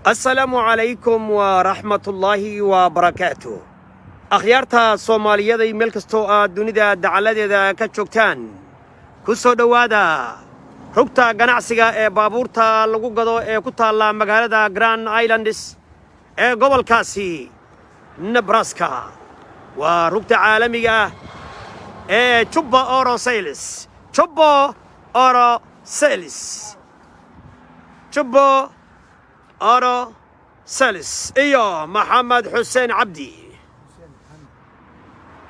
السلام عليكم ورحمة الله وبركاته. أخيارتا صومالية ملكستو الدنيا دعالة كتشوكتان كسو دوادا ركتا جناسيا بابورتا لغو قدو كتا لا مغالة جران آيلاندس قبل كاسي نبراسكا وركتا عالمية تشوبا أورو سيلس تشوبا أورو سيلس تشوبا أورو سيلس إيوه محمد حسين عبدي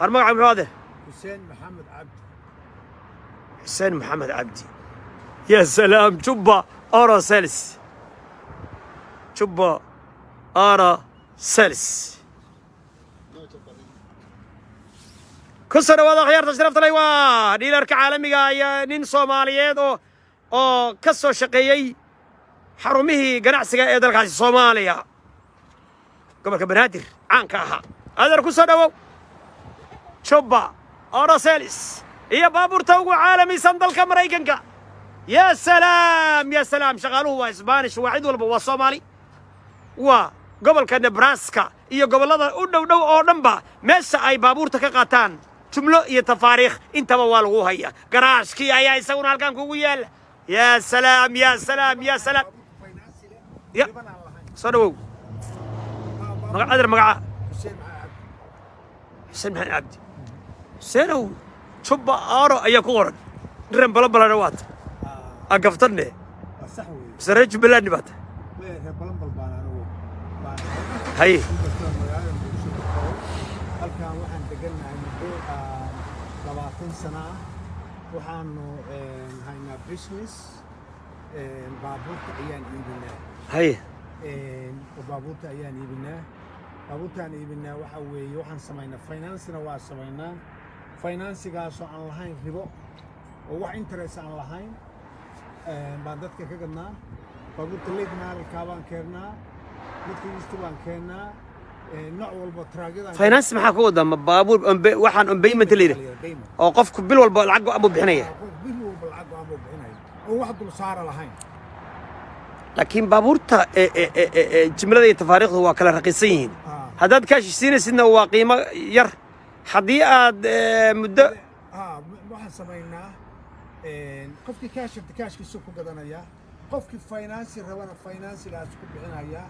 أرمق عمرو هذا حسين محمد عبدي حسين محمد عبدي يا سلام تشوبا أورو سيلس تشوبا أورو سيلس كسر وضع خيار تشرفت الأيوة ديلرك عالمي يا نين صوماليات أو كسر شقيي حرمه جناسيا إدرك على الصومالية قبل كبنادر عنكها هذا كسر دو شوبا أورو سيلس هي بابور توقع عالمي صندل كمريكنكا يا سلام يا سلام شغالوه وإسبانيش واحد ولا بوا صومالي وقبل كنبراسكا هي قبل هذا ودو أو نمبا مس أي بابور تكقطان جملة يتفاريخ انت بوالغو هيا قراشكي يا يسوون هالكان كويل يا سلام يا سلام يا سلام يا صدوا مقعد مقع حسين محمد عبدي سيرو شوبا أورو أي كورن درم بلا بلا نوات أقفتني سرج بلا نبات هاي سنة وحنو هاينا بيزنس بابوت أيان إبناء هاي وبابوت أيان إبناء بابوت أيان إبناء وحوي وحن سمينا فاينانس نواس سمينا فاينانس قاسو عن لهين ربو ووح انترس عن لهين بعدك كجنا بابوت اللي بنا الكابان كرنا ممكن يستوان كرنا نوع والبطراقة فاينانس maxaa ku wada baabuur waxaan payment leeyahay oo qofku bil walba lacag abu bixinaya bil walba lacag abu bixinaya oo wax dul saar lahayn laakiin baabuurta jimlada iyo tafaariiqdu waa kala raqiisan yihiin hadaad kaash siinaysidna waa qiimo yar hadii aad muddo waxaan sameeynaa qofkii kaashkiisa ku gadanaya qofkii finance rabana finance-gaas ku bixinaya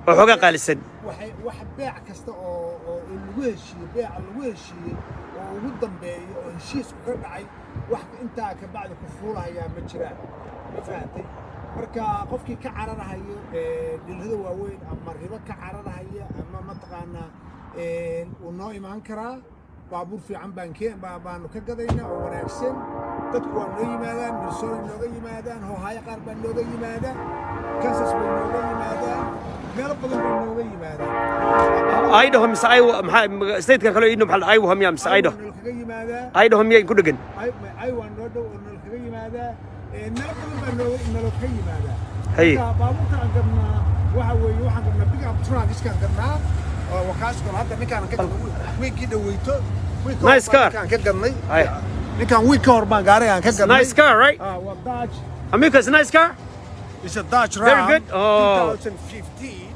وحقا قالسن واحد بيع كسته أو الوهشي بيع الوهشي وودن بيع الشيء سكر عي واحد أنت كبعد كفولها يا مجرى فهمتي مركا قفكي كعرنا هي للهدوء وين أما الربا كعرنا هي أما متقنا والنوع ما انكره بابور في عم بانكين بابانو كقدينا وناكسن تدخل نوي ماذا مرسول نوي ماذا هو هاي قرب نوي ماذا كاسس نوي ماذا أيده هم سايو استيت كانوا ينو بحال أيوه هم يا مس أيده أيده هم يكون دقن أيوه نودو الخير ماذا نلقي الخير ماذا هي بابو كان قمنا واحد قمنا بيجا بتراك إيش كان قمنا وكاش كل هذا مكان كده ويك كده ويتو نايس كار كان كده قمنا مكان ويك كوربان قاري كان قمنا نايس كار رايت وداج أمريكا's nice car it's a Dodge Ram very good 2015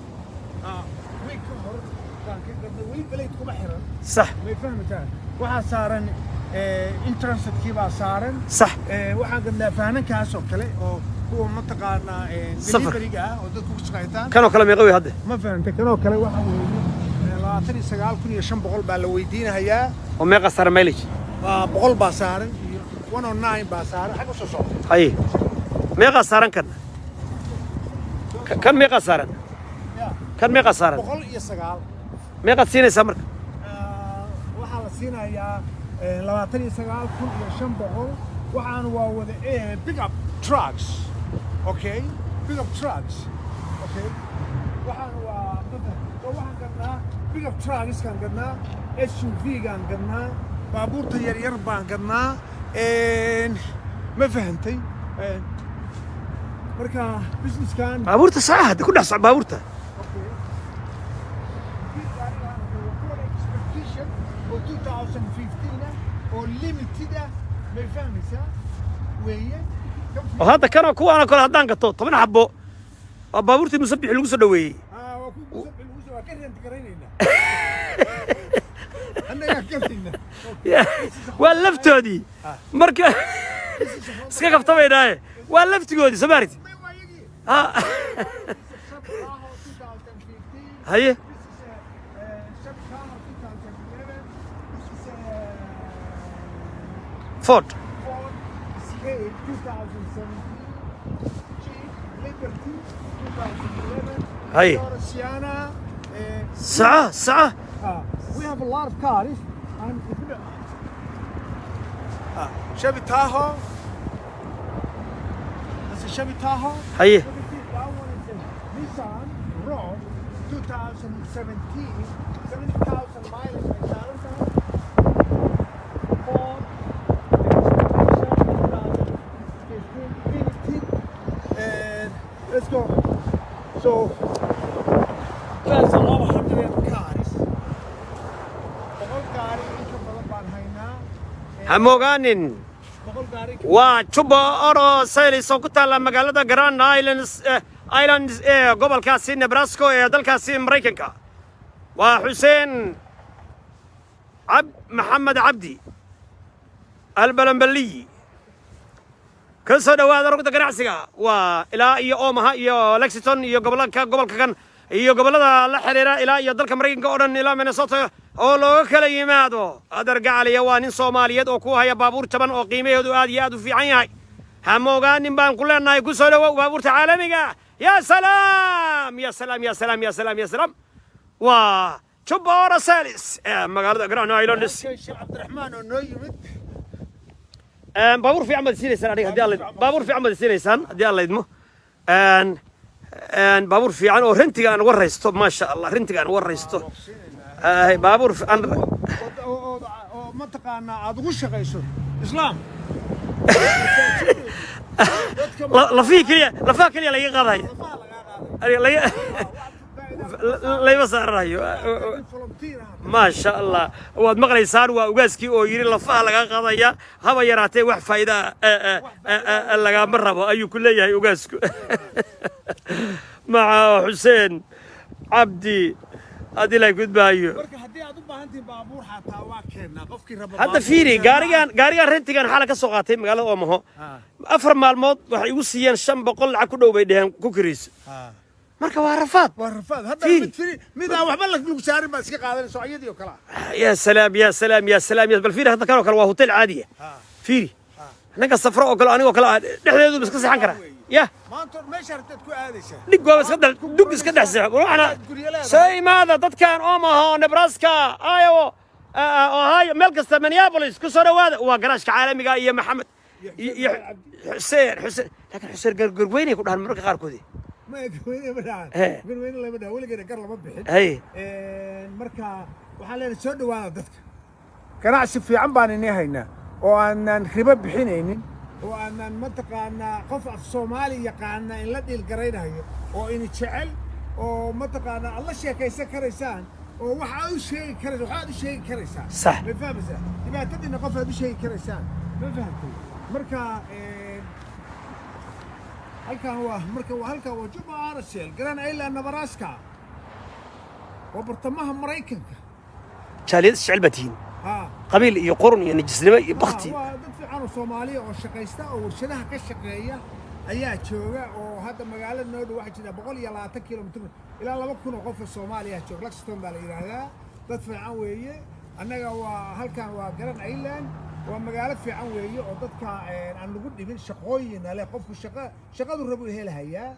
صح ما فهمتها waxaa saaran interest baa saaran صح waxaan gadnaa fahnan kaas oo kale oo kuwa ma taqaana delivery-ga oo dadku ku shaqeeyaan kanoo kale meeqa way hadda ma fahantay kanoo kale waxa weeye 29500 baa la weydiinayaa oo meeqa saaran mileage 100 baa saaran iyo 109 baa saaran xaq u soo socda hay meeqa saaran kan meeqa saaran kan meeqa saaran 109 meeqa siinaysaa marka waxaa la siinayaa 29500 waxaan waa wada big up trucks okay big up trucks okay waxaan waxaan gadnaa big up trucks kan gadnaa SUV kan gadnaa baabuurta yar yar baan gadnaa ma fahantay marka business kan baabuurta saacada ku dhax baabuurta oo 2015 oo limited ma fahmaysaa weeye وهذا كانوا كوانا كل هدان كتو طبعا حبوا baabuurtii musabix lagu soo dhaweeyey waa ku musabix lagu soo waa ka rent garaynayna annaga kafina waa laftoodii marka iska kaftabaynaaye waa laftigoodii soo maaragti haye Ford. Escape 2017. Jeep Liberty 2011. Hey. Sienna. ساعة. We have a lot of cars. And Chevy Tahoe. That's a Chevy Tahoe. Hey. That one is a Nissan Rogue 2017. 70,000 miles. Ford. Let's go. So that's a lot of 100 cars. هموغانين وشوبا أورو سيلس وكتالا مقالة جراند آيلاندز قبل كاسين نبراسكو دل كاسين مريكنكا وحسين محمد عبدي البلنبلي كسر دواد ركض جناعسيا وإلى يومها يو لكسيتون يو قبل كان يو قبل هذا الحريرة إلى يدل كمريكن كورن إلى مينيسوتا oo looga kala yimaado adargacaliya waa nin Soomaaliyeed oo ku haya baabuur taban oo qiimaheedu aad iyo aad u fiican yahay hamoogaan baan ku leenahay ku soo dhawow baabuurta caalamiga ya salaam ya salaam ya salaam ya salaam ya salaam waa Chubba Salis magaalada Grand Island Sheekh Cabdiraxmaan oo noo yimid baabuur fiican baad siinaysan aniga hadii Allah baabuur fiican baad siinaysan hadii Allah idmo baabuur fiican oo rentiga aan waraysto ma sha Allah rentiga aan waraysto بابور ما تقانا عاد وش شقيسو اسلام لفاك لي لا قاضي لا يبصر رايو ما شاء الله واد مقليسان waa ugaaskii oo yiri lafaha laga qaadaya haba yaraatee wax faa'iido laga marrabo ayuu ku leeyahay ugaasku مع حسين عبدي هذه لا يقول بايو. هذا فيري قاريان رنتيجان حالك السوقاتي مقالة أمه. أفرم مع الموت وحيوسيان شم بقول عكودو بيدهم كوكريس. مركب وارفات. هذا فيري. ميدا وحمل لك بلوكساري بس كقاعدين سعيدي وكلا. يا سلام يا سلام يا سلام يا بالفيري هذا كانوا كلا هوتيل عادية. فيري. نقص صفراء وكلا أنا وكلا نحن بس قصة حنكرة. يا ما أنت ما شرتت كو عادشة دقوا بس قدر دق كده حساب وروحنا شيء ماذا ضد كان أوماها نبراسكا أيوة هاي ملكستا مينيابوليس كسر هذا وقراش كعالمي قال يا محمد حسين لكن حسين قرويني يكون هالمرق غار كذي ما قرويني بدان قرويني لا بدان ولا كده قرب ما بحد هي مركا وحالنا سود وانا ضدك كان عسف في عنبان نهينا وأن نخرب بحينين وأن منطقة أن قف الصومالي يقعنا إن لدي القرينة هي وإن تشعل ومنطقة أن الله شيء كيسا كريسان وحاول شيء كريسان وحاول شيء كريسان صح ما فاهم إذا يبقى تدي نقف هذا شيء كريسان ما فهمت مركا هلكا هو جمع أرسل قران إلا نبراسكا وبرتمها مريكنك شاليد شعلبتين قبيل يقرن يعني جسمه يبختي dadka aan Soomaaliya oo shaqeysta oo warshadaha ka shaqeeya ayaa jooga oo hadda magaalada noo dhow waxa jira 120 kilomitir ilaa 2,000 qof oo Soomaaliya jooga Laxton baa la yiraahdaa dad fiican weeye annaga waa halkan waa Grand Island waa magaalo fiican weeye oo dadka aan lagu dhibin shaqooyin leh qofku shaqadu rabo helayaa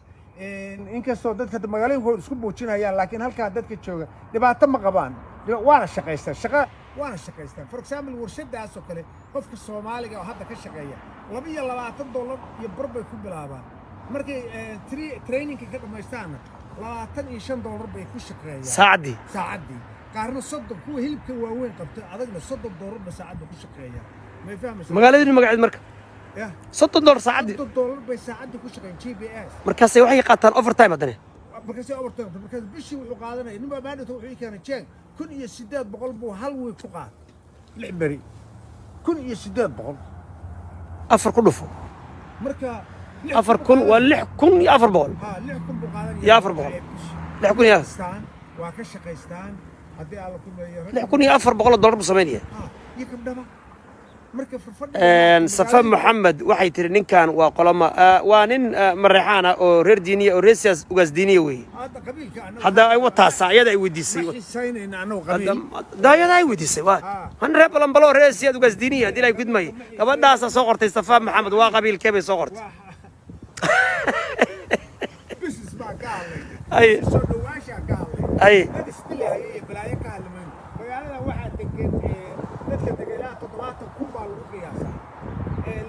inkastoo dadka magaalooyinka isku buujinayaan laakiin halka dadka jooga dhibaato ma qabaan waana shaqeystaan وانا شقيستان فور اكزامبل ورشداas oo kale qofka Soomaaliga oo hadda ka shaqeeya $22 iyo barbay ku bilaabaan markay training ka dhameystaan $25 bay ku shaqeeyaan saacadii qaarna 30 kuwa hilibka waaweyn qabta adagna $30 ba saacad ku shaqeeya ma fahmaysaa magaaladii magaceed marka ya $30 saacadii $30 bay saacadii ku shaqeeyaan GPS markaas waxay qaataan overtime hadana markaas overtime markaas bishii wuxuu qaadanay ninba baadhito wuxuu keenay check 1,800 buu hal week ku qaad 6 bari 1,800 afar ku dhufo marka afar kun waa 6,400 6 kun buu qaadan يا أفر بقول لحكون يا وكشقيستان هدي على كل لحكون يا أفر بقول الدولار بسمينية يكم دما مركب في الفرد صفان محمد waxay tiri ninkan waa qolama waa nin marixaana oo reer diiniya oo reesiyaas ugaas diiniya weey hadda ay wataasa ayada ay weydiisay daayada ay weydiisay waa han reer balambalo reesiyaad ugaas diiniya dilay gudmay gabadhaas soo qortay Safaan Maxamed waa qabiilkee bay soo qortay ay ay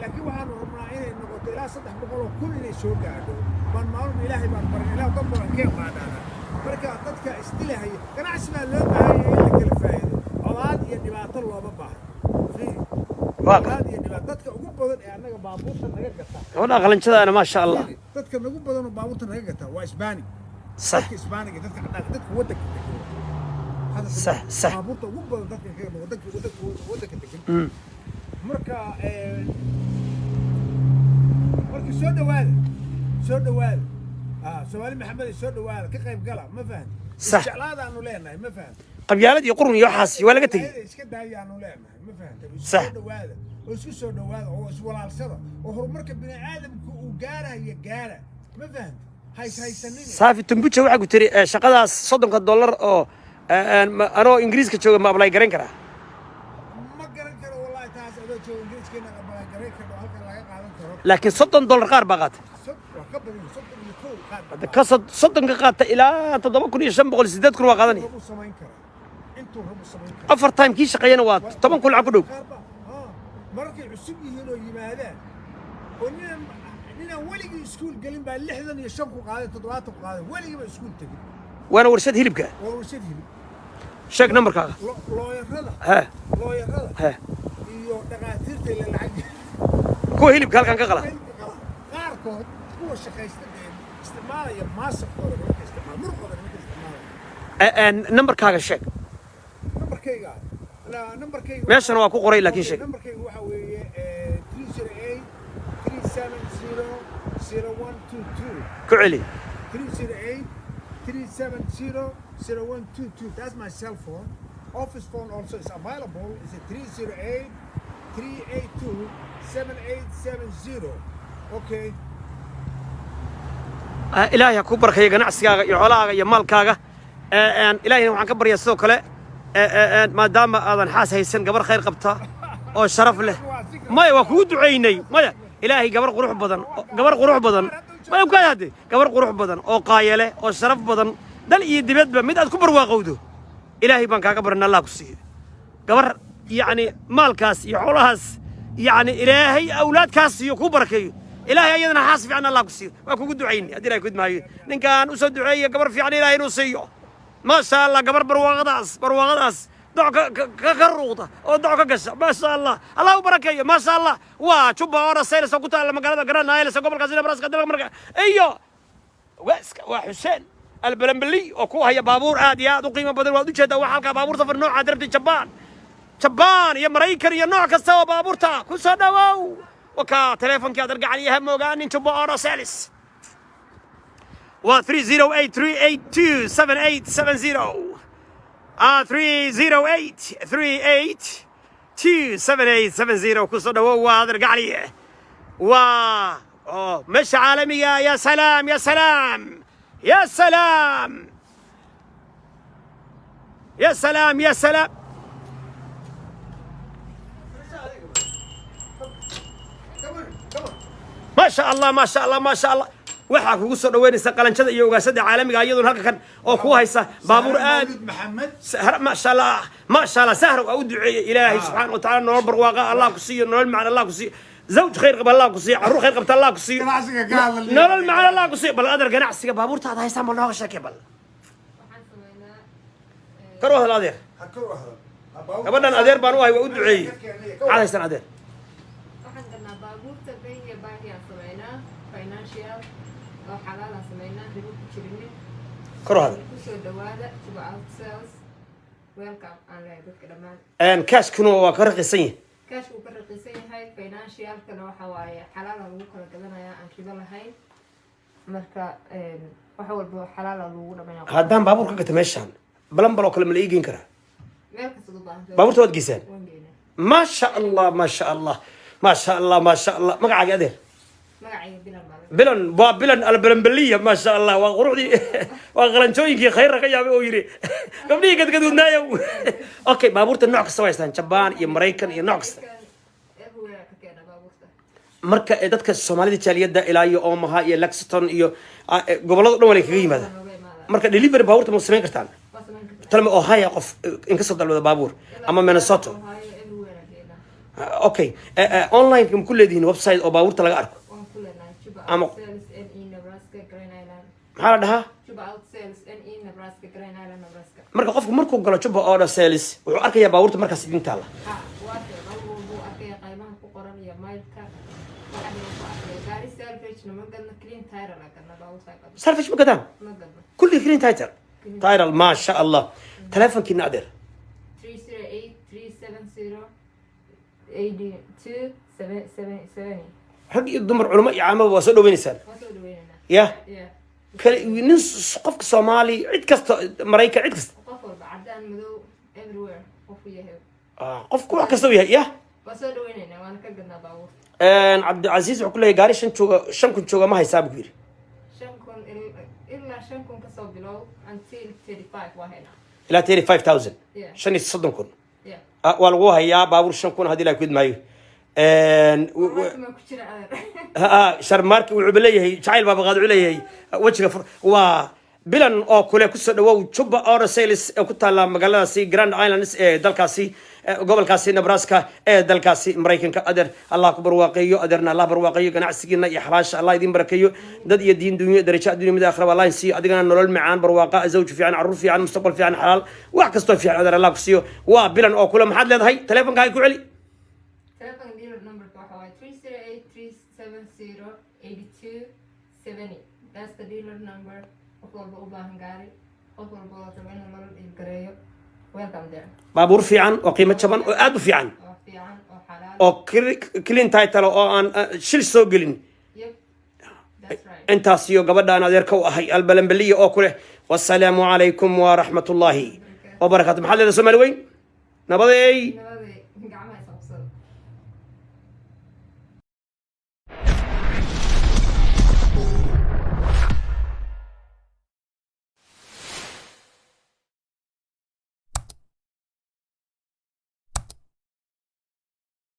لكن waxaan rabnaa inay noqoto ilaa 300 kun inay soo gaadho man maalmo ilaahay baan barin ilaahay dad badan ka qaadana marka dadka istilahay ganacsiga loo baahan yahay in la kala faa'iido colaad iyo dhibaato looba baahan colaad iyo dhibaato dadka ugu badan ee anaga baabuurta naga gata wada qalanjada ma sha Allah dadka ugu badan oo baabuurta naga gata waa Isbaani صح Isbaaniga dadka dadka wadanka hada صح baabuurta ugu badan dadka wadanka marka markii soo dhawaada Soomaali Maxamed soo dhawaada ka qayb gala ma fahan jeclaadaanu leenahay ma fahan qabyaalad iyo qurun iyo waxaas waa laga tagay iska daayaanu leenahay ma fahan soo dhawaada oo isku soo dhawaada oo iswalaalsada oo horumarka bini aadamku uu gaara ma fahan haysanin saafi tumbuja waxa ku tiri shaqadaas $30 oo anoo Ingiriiska jooga ma apply garan karaa لكن $60 قار بقات كسر صدق قات إلى تضرب كل يوم بقول سداد كل واقعاني أفر تايم كيش قينا وات طبعا كل عقدو مركي عسبي هنا يماذا وننا ولي سكول قالين باللحظة يشبكوا قاعدة تضواتوا قاعدة ولي سكول تجي وأنا ورشد هيلبكا شاك نمبر كذا لو يرضى لو يرضى iyo dhaqaatiirta ila lacag ku hilib halkan ka qala qaarkood kuwa shaqaystaan isticmaalaya maasaqooda markay isticmaal murqada markay isticmaal numberkaaga sheeg numberkayga la numberkayga meeshana waa ku qoray laakiin sheeg numberkayga waxa weeye 308 370 0122 ku celi 308 370 0122 that's my cell phone office phone also is available is a 308 382 7870 okay ilaahay ku barkay ganacsigaaga iyo xoolahaaga iyo maalkaaga ilaahay waxaan ka baryaa sidoo kale maadaama aadan xaas haysan gabar khayr qabta oo sharaf leh maya waa kugu duceynay maya ilaahay gabar qurux badan maya ku hade gabar qurux badan oo qaayale oo sharaf badan dal iyo dibadba mid aad ku barwaaqowdo ilaahay baan kaaga barin Allah ku siiyo gabar يعني مالكاس يحولهاس يعني إلهي أولاد كاس يكون بركي إلهي أيضا حاسب عن الله كسير وأكو قد دعيني أدري أكو دماغي إن كان أسد دعية قبر في يعني إلهي نصيه ما شاء الله قبر برواغداس دعك كروطة أو دعك قصة ما شاء الله الله بركي ما شاء الله وشوبا ورا سيرس وقلت لما قالوا قرنا هاي لسه قبل كازينا براس قدامك مركا أيوه وحسين البلمبلي وكو هي بابور عادي هذا قيمة بدل وادو جدا وحالك بابور سفر نوع دربتي جبان يا مريكر يا نوع كستوى بابورتا كل صدا واو وكا تليفون كي أدرق عليها موجان إن شبه أرا سالس و 308-382-7870 308-382-7870 كل صدا واو أدرق عليه و مش عالمية يا سلام يا سلام يا سلام يا سلام يا سلام ما شاء الله ما شاء الله ما شاء الله waxaa kugu soo dhaweynaysa qalanjada iyo ogaasada caalamiga iyadoo halka kan oo ku haysa baabuur aad maxamed ما شاء الله سهر او دعيه الهي سبحانه وتعالى نور برواقه الله كسي نور معنا الله كسي زوج خير قبل الله كسي عروق خير قبل الله كسي نور معنا الله كسي بل قدر ganacsiga baabuurta hada haysan ma nooga sheekay bal كروه الأدير gabadhan adeer baan u ahay waa u duceeyey maxaad haysan adeer كروه هذا كاش كنوا كرقيسين كاش وكرقيسين هاي فاينانشيال كنا وحواي حلال لو كلا كلنا يا أن كذا لهاي marka waxa walba xalaal ah lagu dhameeyaa haddaan baabuur ka gata meeshaan balanbaloo kale ma la iigeyn karaa meel kasta u baahan baabuurta waad geysaan waan geynaa ما شاء الله ما شاء الله ما شاء الله ما شاء الله مقعد أدير magacayga bilan baa بلن البلنبلية ما شاء الله وغروحي وغلنشوينك خير رقيا ويري قبلي قد ودنايا اوكي بابورت النوع كستا ويستان جبان يا مريكان يا نوع كستا everywhere ka keena baabuurta marka dadka Soomaalida jaaliyada ilaa iyo Omaha iyo Lexington iyo gobolada dhan wali kaga yimaada marka delivery baabuurta ma sameyn kartaan talma Ohio qof in ka soo dalbada baabuur ama Minnesota اوكي اونلاين كم كل دين ويب سايت او بaabuurta laga arko ama maxaa la dhahaa marka qofku markuu galo Juba Order Sales wuxuu arkayaa baabuurta markaas idinta la salvage ma gadaan kulli clean title title ما شاء الله تليفونك نادر 308-370-82-777 rag iyo dumar culimo iyo caamaba waa soo dhaweynaysaa ya kale nin qofka Soomaali cid kasta Mareykan cid kasta qof walba cadaan madow everywhere qof yahay qofku wax kasta yahay ya waa soo dhaweynayna waan ka gadnaa baabuur Cabdi Aziz wuxuu leeyahay gaari shan kun jooga ma haysaa buu yiri 5,000 ilaa 5,000 ka soo bilow until 35 waa hela ilaa 35000 shan iyo soddon kun waa lagu hayaa baabuur 5 kun hadii la ku maayo ma ku jira sharmarki wuxuu leeyahay jacayl baba qaad u leeyahay wajiga waa bilan oo kule ku soo dhawow Juba Order Sales ee ku taala magaaladaasi Grand Islands ee dalkaasi gobolkaasi Nebraska ee dalkaasi Mareykanka adeer Allah ku barwaaqeeyo adeerna Allah barwaaqeeyo ganacsigiina iyo xalaasha Allah idin barakeeyo dad iyo diin dunya darajo adduunyada aakhira Allah si adigana nolol macaan barwaaqa zawj fiican carruur fiican mustaqbal fiican xalaal wax kasto fiican adeer Allah ku siiyo waa bilan oo kule maxaad leedahay telefoonka ay ku celi telefoon dealer number waxa waa 308-370-82-70 that's the dealer number qof walba u baahan gaari qof walba oo raba inuu nolol iibgareeyo welcome there baabuur fiican oo qiimo jaban oo aad u fiican oo fiican oo xalaal oo clean title oo aan shil soo gelin yep that's right intaas iyo gabadhaan adeerka u ahay albalanbaliya oo kule wassalaamu calaykum wa raxmatullaahi wa barakaatu maxaad leedahay Soomaali weyn nabadeey